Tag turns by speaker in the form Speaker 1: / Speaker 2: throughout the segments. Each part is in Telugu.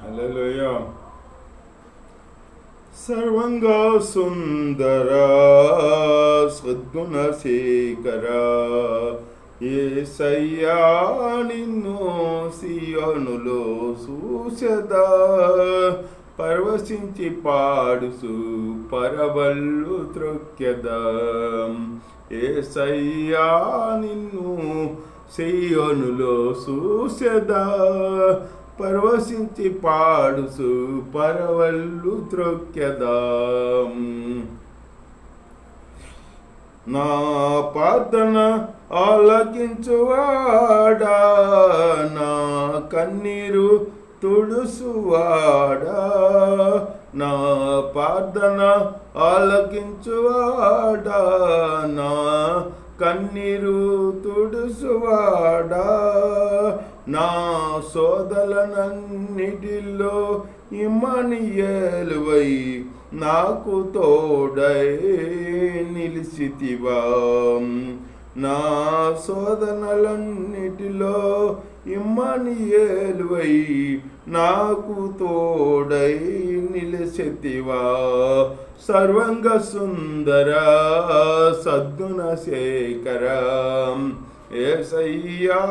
Speaker 1: హల్లెలూయా. సర్వంగా సుందర సద్గుణశేఖర యేసయ్యా నిన్ను సియోనులో చూసెదా, పరవశించి పాడుసు పరవళ్ళు త్రొక్కెదా. యేసయ్యా నిన్ను సియోనులో చూసెదా, పరవశించి పాడుసు పరవళ్ళు త్రొక్కెదా. నా ప్రార్థన ఆలకించువాడా, నా కన్నీరు తుడుసువాడా, నా ప్రార్థన ఆలకించువాడా, నా కన్నీరు తుడుసువాడా, నా శోధనన్నిటిలో ఇమ్మనియేలువై నాకు తోడై నిలిచితివా. నా శోధనలన్నిటిలో ఇమ్మనియేలువై నాకు తోడై నిలిచితివా. సర్వంగ సుందర సద్గుణశేఖర యేసయ్యా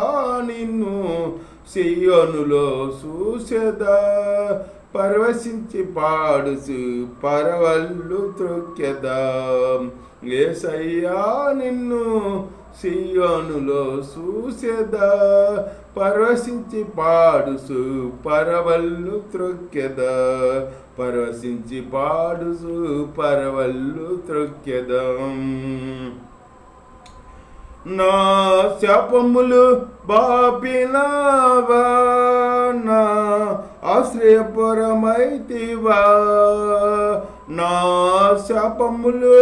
Speaker 1: నిన్ను సియోనులో చూసెదా, పరవశించి పాడుసు పరవళ్ళు త్రొక్కెదా. యేసయ్యా నిన్ను సియోనులో చూసెదా, పరవశించి పాడుసు పరవళ్ళు త్రొక్కెదా, పరవశించి పాడుసు పరవళ్ళు త్రొక్కెదా. నా శాపములు బాపినావా, నా ఆశ్రయపురమైతివా. నా శాపములు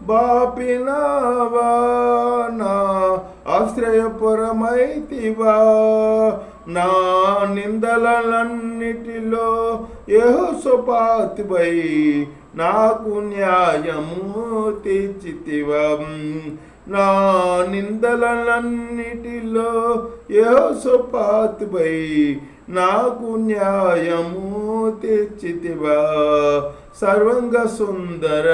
Speaker 1: బాపినావా, నా ఆశ్రయపురమైతివా. నా నిందలన్నిటిలో యెహోషాపాతువై నాకు న్యాయము తీర్చితివా. నా నిందలన్నిటిలో యెహోషాపాతువై నాకు న్యాయము తీర్చితివా. సర్వంగ సుందర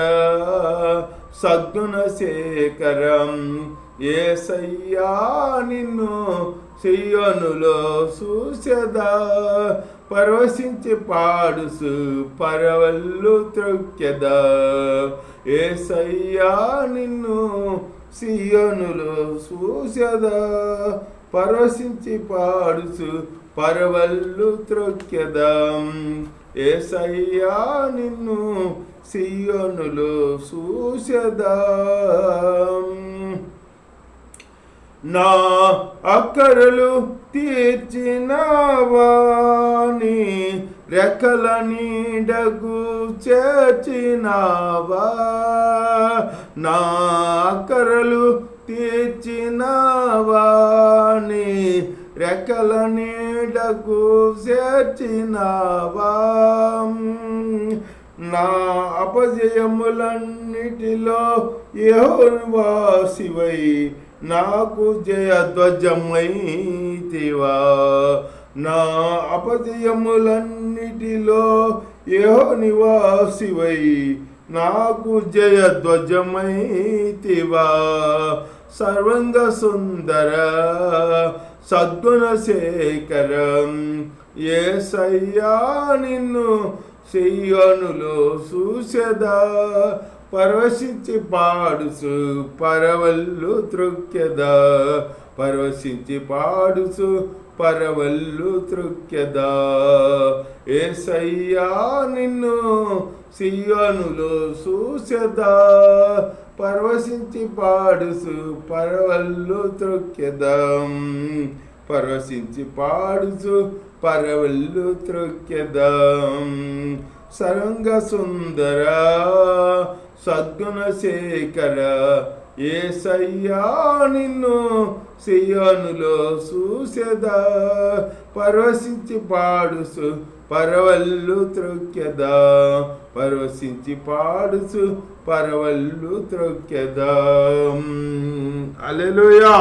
Speaker 1: సద్గుణశేఖర యేసయ్యా నిన్ను సియోనులో చూసెదా, పరవశించి పాడుసు పరవళ్ళు త్రొక్కెదా. యేసయ్యా నిన్ను సియోనులో చూసెదా, పరవశించి పాడుసు పరవళ్ళు త్రొక్కెదా. యేసయ్యా నిన్ను సియోనులో చూసెదా. నా అక్కరలు తీర్చినావా, నీ రెక్కల నీడకు చేర్చినావా. నా అక్కరలు తీర్చినావా, నీ రెక్కల నీడకు చేర్చినావా. నా అపజయములన్నిటిలో యెహోవాసివై నాకు జయధ్వజమైతివా. నా అపజయములన్నిటిలో యెహోవాసివై నాకు జయధ్వజమైతివా. సర్వంగ సుందర సద్గుణశేఖర యేసయ్యా నిన్ను సియోనులో చూసెదా, పరవశించి పాడుసు పరవళ్ళు త్రొక్కెదా, పరవశించి పాడుసు పరవళ్ళు త్రొక్కెదా. యేసయ్యా నిన్ను సియోనులో చూసెదా, పరవశించి పాడుసు పరవళ్ళు త్రొక్కెదా, పరవశించి పాడుసు పరవళ్ళు త్రొక్కెదా. సర్వంగ సుందర సద్గుణశేఖర యేసయ్యా నిన్ను సియోనులో చూసెదా, పరవశించి పాడుసు పరవళ్ళు త్రొక్కెదా, పరవశించి పాడుసు పరవళ్ళు త్రొక్కెదా. హల్లెలూయా.